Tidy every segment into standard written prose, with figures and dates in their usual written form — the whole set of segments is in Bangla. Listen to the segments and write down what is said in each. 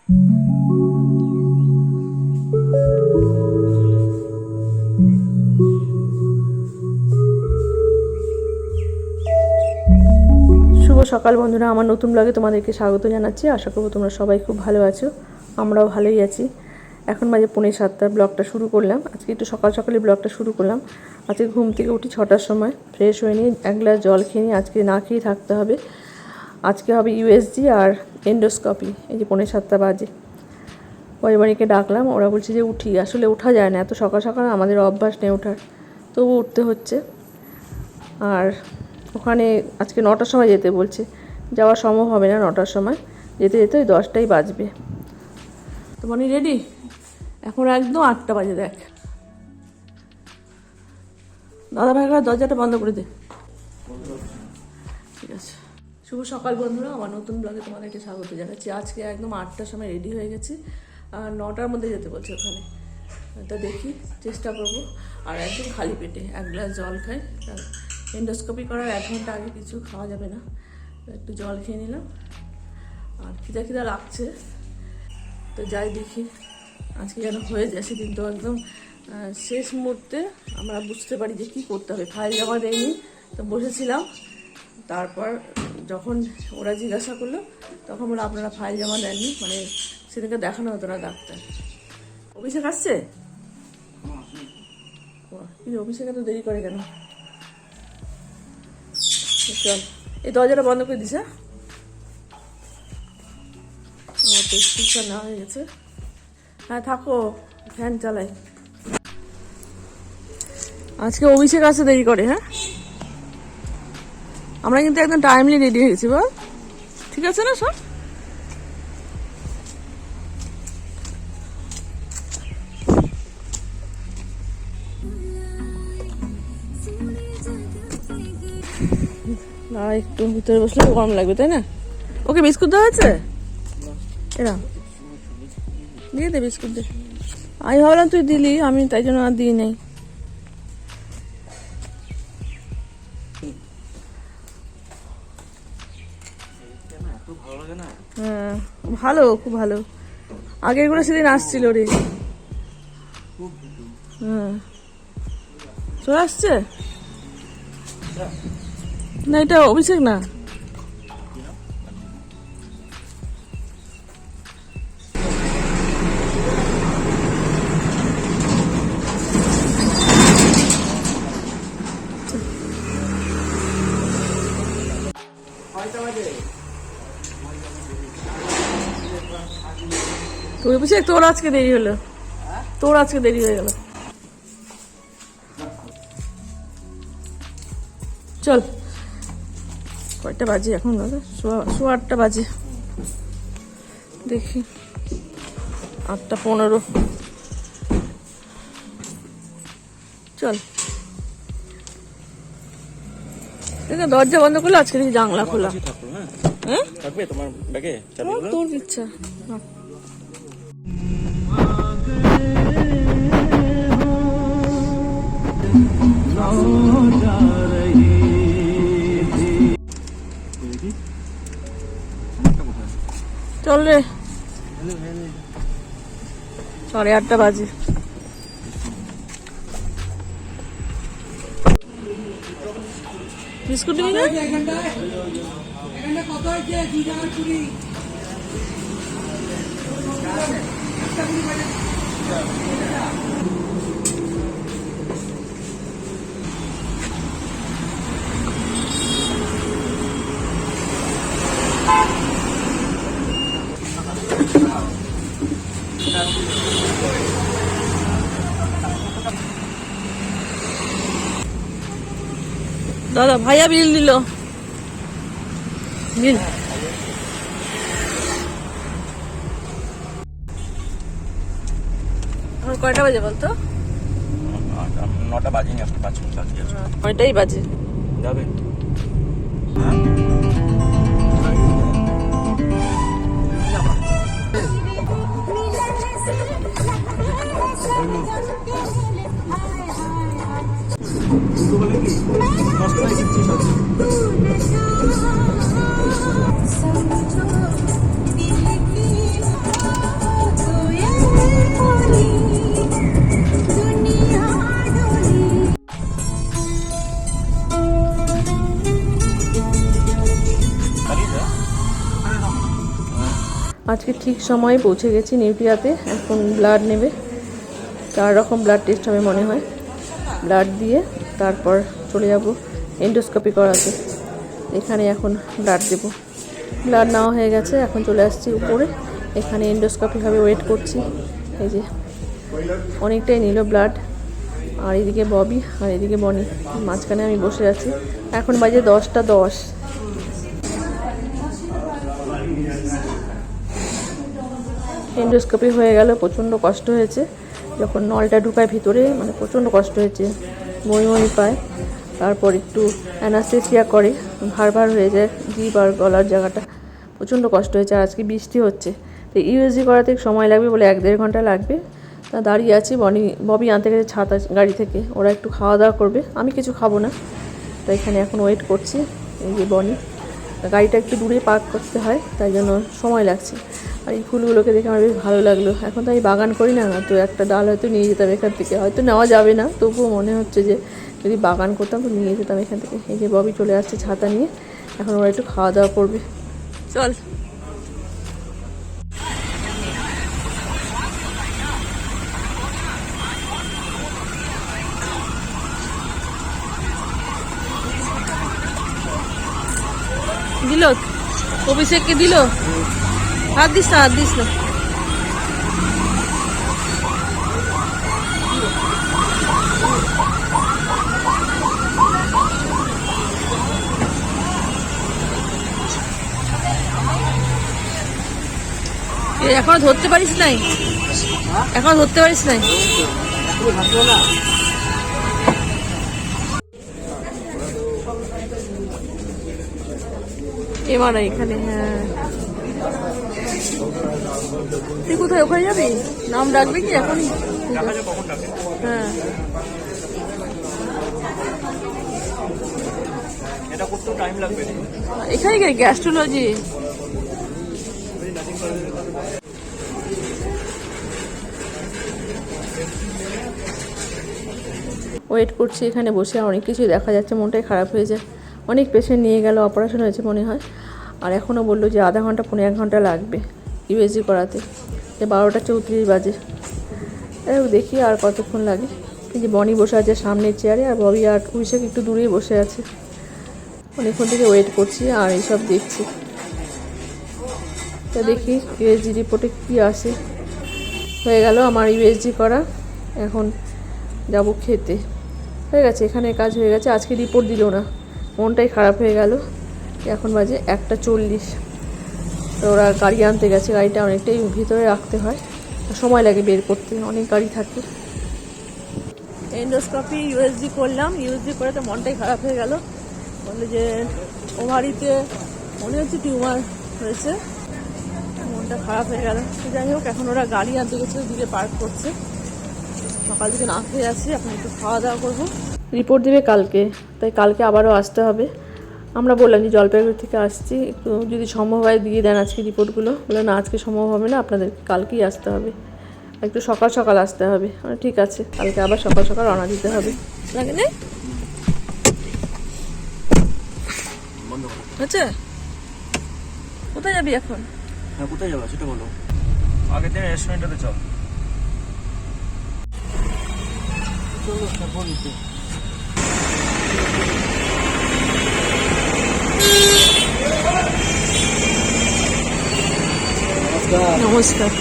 শুভ সকাল বন্ধুরা, আমার নতুন ব্লগে তোমাদেরকে স্বাগত জানাচ্ছি। আশা করব তোমরা সবাই খুব ভালো আছো, আমরাও ভালোই আছি। এখন বাজে 6:45, ব্লগটা শুরু করলাম। আজকে একটু সকাল সকালে ব্লগটা শুরু করলাম। আজকে ঘুম থেকে উঠি 6টার সময়, ফ্রেশ হয়ে নিয়ে এক গ্লাস জল খেয়ে নিই। আজকে না খেয়েই থাকতে হবে। আজকে হবে ইউএসজি আর এন্ডোস্কোপি। এই যে 6:45 বাজে। পরিবারকে ডাকলাম, ওরা বলছে যে উঠি। আসলে ওঠা যায় না, এত সকাল সকাল আমাদের অভ্যাস নেই ওঠার, তবু উঠতে হচ্ছে। আর ওখানে আজকে 9টার সময় যেতে বলছে, যাওয়া সম্ভব হবে না 9টার সময়, যেতে যেতে ওই 10টাই বাজবে। তো মানে রেডি? এখন একদম 8টা বাজে। দেখ দাদা ভাই, দরজাটা বন্ধ করে দে। ঠিক আছে। শুভ সকাল বন্ধুরা, আমার নতুন ব্লগে তোমাদেরকে স্বাগত জানাচ্ছি। আজকে একদম 8টার সময় রেডি হয়ে গেছি, আর 9টার মধ্যে যেতে বলছে ওখানে। তা দেখি, চেষ্টা করবো। আর একদম খালি পেটে এক গ্লাস জল খাই। এন্ডোস্কোপি করার 1 ঘন্টা আগে কিছু খাওয়া যাবে না। একটু জল খেয়ে নিলাম, আর খিদা খিদা লাগছে। তো যাই দেখি আজকে যেন হয়ে যায়। সেদিন তো একদম শেষ মুহূর্তে আমরা বুঝতে পারি যে কী করতে হবে। ফাইল জমা দেয়নি, তো বসেছিলাম। তারপর যখন ওরা জিজ্ঞাসা করলো, তখন বলে আপনারা ফাইল জমা দেননি। মানে সেদিনকে দেখানো হতো না ডাক্তার। অভিষেক আসছে? অভিষেক এত দেরি করে কেন? চল, এই দরজাটা বন্ধ করে দিস। আমার প্রেসক্রিপশন নেওয়া হয়ে গেছে। হ্যাঁ থাকো, ফ্যান চালাই। আজকে অভিষেক আসতে দেরি করে। হ্যাঁ, আমরা কিন্তু একদম টাইমলি রেডি হয়ে গেছি। বল, ঠিক আছে না সব? না, একটু ভিতরে বসলে গরম লাগবে, তাই না? ওকে বিস্কুট দেওয়া হয়েছে? এরা দিয়ে দে বিস্কুট দে। আমি ভাবলাম তুই দিলি, আমি তাই জন্য আর দিই নাই। হ্যাঁ ভালো, খুব ভালো। আগের গুলো সেদিন আসছিল রে। হ্যাঁ চলে আসছে না, এটা অভিষেক না। তুই অভিষেক, তোর আজকে দেরি হলো। তোর আজকে দেরি হয়ে গেল। চল, কয়টা বাজে এখন? 8:15 বাজে। দেখি 8:15। চল, দরজা বন্ধ করলে আজকে দেখি জানলা খোলা। হ্যাঁ তোর ইচ্ছা। চল রে, 8:30 বাজে। বিস্কুট নিবি না? দাদা ভাইয়া বিল দিল। বিল কয়টা বাজে বলতো? 9টা বাজেনি, আপনার 5 মিনিট বাকি আছে। 9টাই বাজে। যাবে আজকে ঠিক সময়ে পৌঁছে গেছি নিউক্লিয়াতে। এখন ব্লাড নেবে, 4 রকম ব্লাড টেস্ট হবে মনে হয়। ব্লাড দিয়ে তারপর চলে যাব এন্ডোস্কোপি করাতে। এখানে এখন ব্লাড দেব। ব্লাড নেওয়া হয়ে গেছে, এখন চলে আসছি উপরে। এখানে এন্ডোস্কোপি হবে, ওয়েট করছি। এই যে অনেকটাই নিল ব্লাড। আর এদিকে ববি আর এদিকে বনি, মাঝখানে আমি বসে আছি। এখন বাজে 10টা 10। এন্ডোস্কোপি হয়ে গেল, প্রচণ্ড কষ্ট হয়েছে। যখন নলটা ঢুকায় ভিতরে, মানে প্রচণ্ড কষ্ট হয়েছে, বমি পায়। তারপর একটু অ্যানাস্থেসিয়া করে, ভার ভার হয়ে যায় জিভ আর গলার জায়গাটা। প্রচণ্ড কষ্ট হয়েছে। আর আজকে বৃষ্টি হচ্ছে, তো ইউএসজি করাতে সময় লাগবে বলে 1-1.5 ঘন্টা লাগবে। তা দাঁড়িয়ে আছি। ববি আনতে গেছে ছাতা গাড়ি থেকে, ওরা একটু খাওয়া দাওয়া করবে, আমি কিছু খাবো না। তো এখানে এখন ওয়েট করছি। এই যে বনি, গাড়িটা একটু দূরে পার্ক করতে হয়, তাই জন্য সময় লাগছে। আর এই ফুলগুলোকে দেখে আমার বেশ ভালো লাগলো। এখন তো আমি বাগান করি না, তো একটা ডাল হয়তো নিয়ে যেতাম এখান থেকে, হয়তো নেওয়া যাবে না, তবুও মনে হচ্ছে যে যদি বাগান করতাম তো নিয়ে যেতাম এখান থেকে। এই যে ববি চলে আসছে ছাতা নিয়ে, এখন ওরা একটু খাওয়া দাওয়া করবে। চল। দিল অভিষেককে দিল, হাত দিস না, হাত দিস না। এখনো ধরতে পারিস নাই? এখনো ধরতে পারিস নাই? এবার এখানে, হ্যাঁ। তুই কোথায়, ওখানে যাবি? নাম ডাকবে কি এখনই? হ্যাঁ, এটা করতেও টাইম লাগবে। এখানে কি গ্যাস্ট্রোলজি? ওয়েট করছি এখানে বসে, অনেক কিছুই দেখা যাচ্ছে, মনটাই খারাপ হয়ে যায়। অনেক পেশেন্ট নিয়ে গেল, অপারেশন হয়েছে মনে হয়। আর এখনও বললো যে আধা ঘন্টা 1.5 ঘন্টা লাগবে ইউএসজি করাতে। 12টা 34 বাজে। দেখি আর কতক্ষণ লাগে। এই যে বনি বসে আছে সামনের চেয়ারে, আর ববি আর অভিষেক একটু দূরেই বসে আছে। অনেকক্ষণ থেকে ওয়েট করছি আর এইসব দেখছি। তো দেখি ইউএসজি রিপোর্টে কী আসে। হয়ে গেল আমার ইউএসজি করা, এখন যাব খেতে। হয়ে গেছে, এখানে কাজ হয়ে গেছে। আজকে রিপোর্ট দিল না, মনটাই খারাপ হয়ে গেল। এখন বাজে 1টা 40। তো ওরা গাড়ি আনতে গেছে, গাড়িটা অনেকটাই ভিতরে রাখতে হয়, সময় লাগে বের করতে, অনেক গাড়ি থাকে। এন্ডোস্কোপি ইউএসজি করলাম, ইউএসজি করে তো মনটাই খারাপ হয়ে গেল। বললো যে ওভারিতে মনে হচ্ছে টিউমার হয়েছে, মনটা খারাপ হয়ে গেল। তো যাই হোক, এখন ওরা গাড়ি আনতে গেছে, দূরে পার্ক করছে। সকাল থেকে না খেয়ে আছি, এখন একটু খাওয়া দাওয়া করবো। রিপোর্ট দেবে কালকে, তাই কালকে আবারও আসতে হবে। আমরা বললাম যে জলপাইগুড়ি থেকে আসছি, একটু যদি সম্ভব হয় দিয়ে দেন আজকে রিপোর্টগুলো। বলে না, আজকে সম্ভব হবে না, আপনাদের কালকেই আসতে হবে, একটু সকাল সকাল আসতে হবে। ঠিক আছে, কালকে আবার সকাল সকাল রওনা দিতে হবে। আচ্ছা, কোথায় যাবি এখন? হ্যাঁ, কোথায় যাবো সেটা বলো। আগের দিন রেস্টুরেন্টটাতে চল। নমস্কার।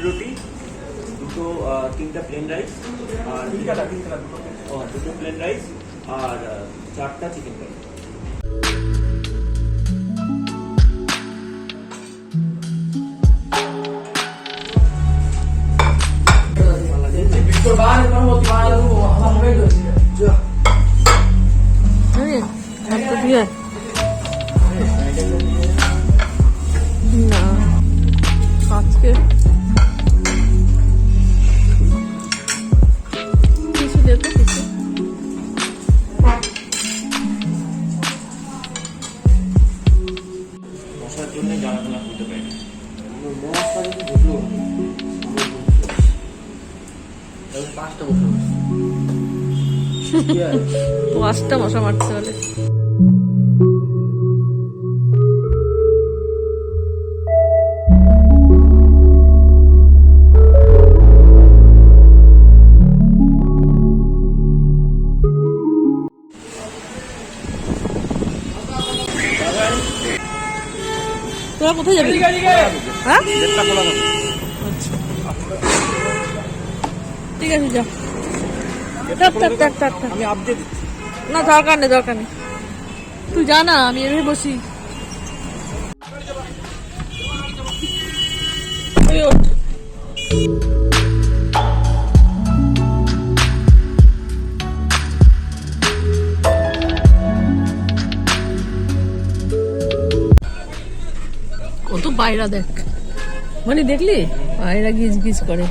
রুটি, 2-3টা প্লেন রাইস, আর 2টো প্লেন রাইস, আর 4টা চিকেন কারি। না, আজকে কিছু দেখো, কিছু পাঁচটা মশা মারতে হলে। তোরা কোথায় যাবি? হ্যাঁ আচ্ছা ঠিক আছে যা। আমি আপডেট দিচ্ছি। না দরকার নেই তুই জানা আমি এভাবে বসি। তুই ওঠ। কত বাইরা দেখ, মানে দেখলি বাইরা গিজ গিজ করে,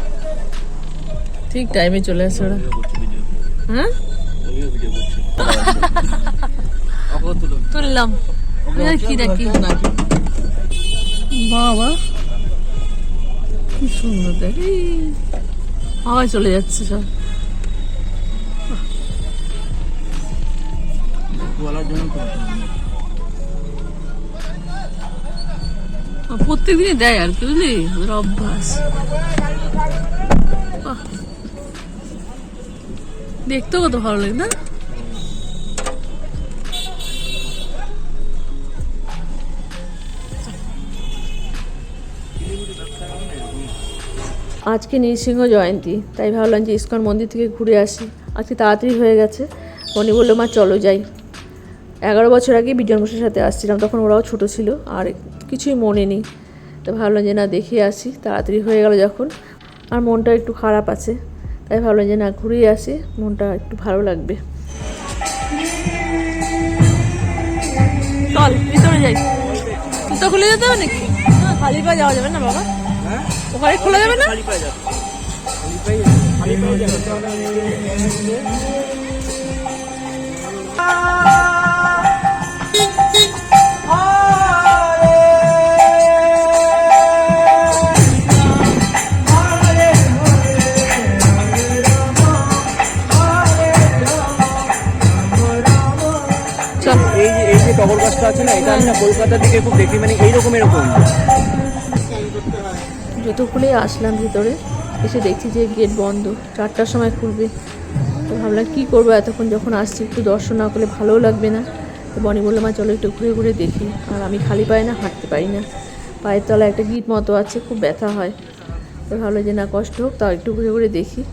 ঠিক টাইমে চলে আসে ওরা। হ্যাঁ তুললাম কি দেখি বাবা কি সুন্দর দেখি, হাওয়ায় চলে যাচ্ছে সব। প্রত্যেকদিনই দেয় আর কি, বুঝলি ওদের অভ্যাস। দেখতেও কত ভালো লাগে না? আজকে নৃসিংহ জয়ন্তী, তাই ভাবলাম যে ইস্কন মন্দির থেকে ঘুরে আসি। আজকে তাড়াতাড়ি হয়ে গেছে। মনি বললো মা চলো যাই। 11 বছর আগে বিজন বসুর সাথে আসছিলাম, তখন ওরাও ছোট ছিল আর কিছুই মনে নেই। তো ভাবলাম যে না দেখে আসি, তাড়াতাড়ি হয়ে গেল যখন। আর মনটা একটু খারাপ আছে, তাই ভাবলাম যে না ঘুরেই আসি, মনটা একটু ভালো লাগবে। চল ভিতরে যাই। জুতো খুলে যেতে হবে নাকি? না খালি পায়ে যাওয়া যাবে না বাবা। ওখানে খোলা যাবে না? এই যে টগর গাছটা আছে না, এটা আমি না কলকাতার দিকে খুব দেখি, মানে এরকম জুতো খুলেই আসলাম ভিতরে, এসে দেখছি যে গেট বন্ধ, 4টার সময় খুলবে। তো ভাবলাম কী করবো এতক্ষণ যখন আসছি, একটু দর্শন না করলে ভালোও লাগবে না। তো বনি বললো মা চলো একটু ঘুরে ঘুরে দেখি। আর আমি খালি পায়ে না হাঁটতে পারি না, পায়ের তলায় একটা গিট মতো আছে, খুব ব্যথা হয়। তো ভাবলো যে না কষ্ট হোক, তাও একটু ঘুরে ঘুরে দেখি।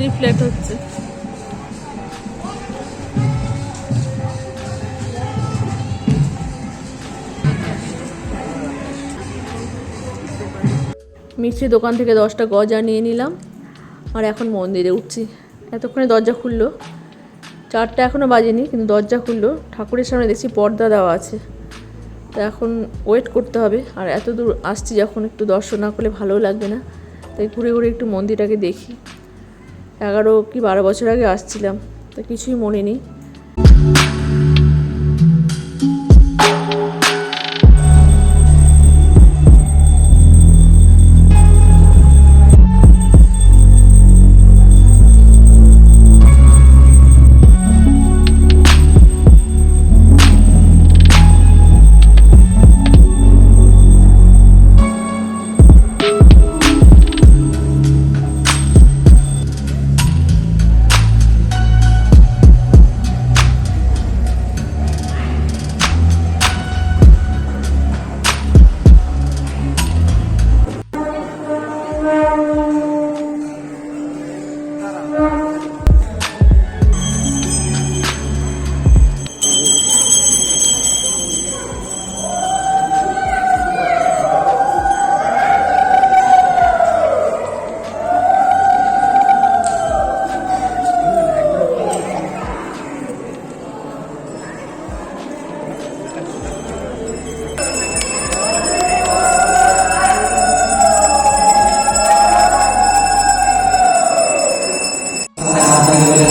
রিফ্লেক্ট হচ্ছে। মিষ্টির দোকান থেকে 10টা গজা নিয়ে নিলাম, আর এখন মন্দিরে উঠছি। এতক্ষণে দরজা খুললো, 4টা এখনও বাজেনি, কিন্তু দরজা খুললো। ঠাকুরের সামনে দেখছি পর্দা দেওয়া আছে, তো এখন ওয়েট করতে হবে। আর এত দূর আসছি যখন, একটু দর্শন না করলে ভালোও লাগবে না, তাই ঘুরে ঘুরে একটু মন্দিরটাকে দেখি। 11 কি 12 বছর আগে আসছিলাম, তো কিছুই মনে নেই।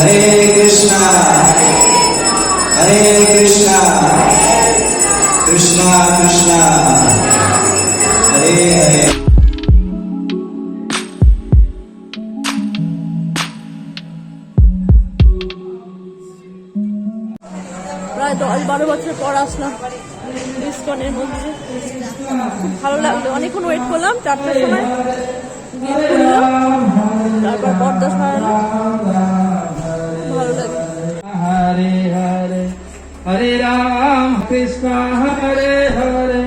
Hare Krishna, Hare Krishna, Krishna Krishna, Hare Hare. প্রায় 10-12 বছর পর আসলাম ইসকনের মধ্যে। খুব ভালো লাগলো, অনেকক্ষণ ওয়েট করলাম। 4টার সময় গেট খুললো, তারপর পর্দা সরালো, ভালো লাগে। Hare Hare Hare Ram Krishna Hare Hare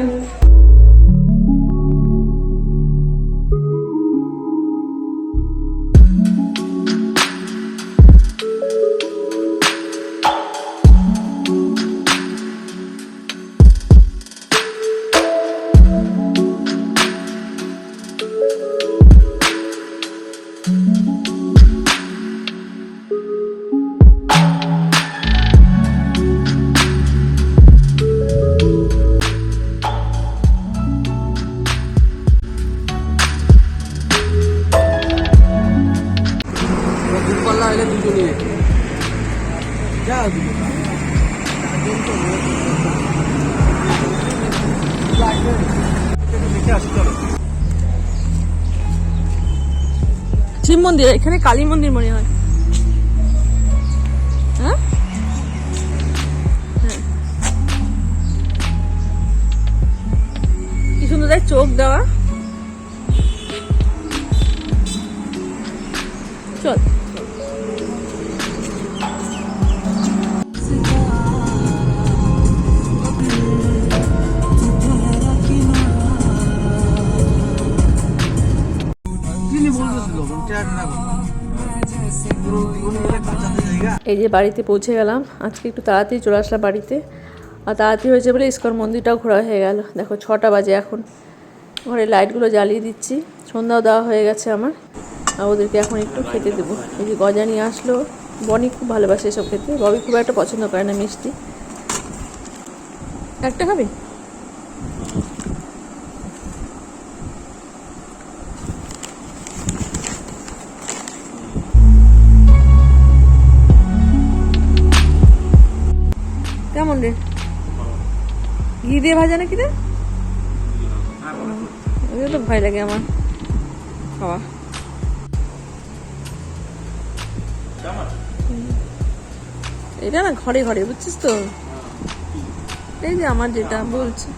দূরপাল্লা হলে দুজনই যা শিব মন্দির, এখানে কালী মন্দির মনে হয়। হ্যাঁ, কি সুন্দর দেখ, চোখ দেওয়া। চল, এই যে বাড়িতে পৌঁছে গেলাম। আজকে একটু তাড়াতাড়ি চলে আসলাম বাড়িতে, আর তাড়াতাড়ি হয়েছে বলে ইস্কন মন্দিরটাও ঘোরা হয়ে গেল। দেখো 6টা বাজে এখন, ঘরে লাইটগুলো জ্বালিয়ে দিচ্ছি। সন্ধ্যাও দেওয়া হয়ে গেছে আমার, আর ওদেরকে এখন একটু খেতে দেবো। এই যে গজা নিয়ে আসলো, বনি খুব ভালোবাসে এসব খেতে, ববি খুব একটা পছন্দ করে না মিষ্টি। একটা খাবি? কেমন রে? ঘি দিয়ে ভাজা নাকি রে? ওই তো ভয় লাগে আমার খাওয়া। এটা না ঘরে ঘরে, বুঝছিস তো? এই যে আমার যেটা বলছি,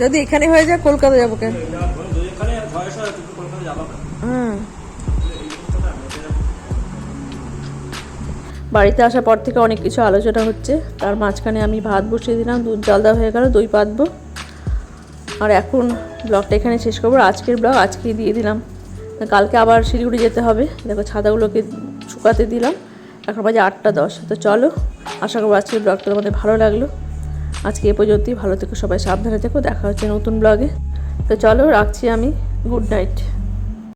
যদি এখানে হয়ে যায় কলকাতা যাবো কেন? হ্যাঁ, বাড়িতে আসার পর থেকে অনেক কিছু আলোচনা হচ্ছে। তার মাঝখানে আমি ভাত বসিয়ে দিলাম, দুধ জাল দেওয়া হয়ে গেল, দই পাতবো। আর এখন ব্লগটা এখানে শেষ করবো। আজকের ব্লগ আজকেই দিয়ে দিলাম, কালকে আবার শিলিগুড়ি যেতে হবে। দেখো ছাতাগুলোকে শুকাতে দিলাম, এখন বাজে 8টা 10। তো চলো, আশা করবো আজকের ব্লগটা তোমাদের ভালো লাগলো। আজকে এ পর্যন্তই, ভালো থেকো সবাই, সাবধানে থেকো, দেখা হচ্ছে নতুন ব্লগে। তো চলো, রাখছি আমি, গুড নাইট।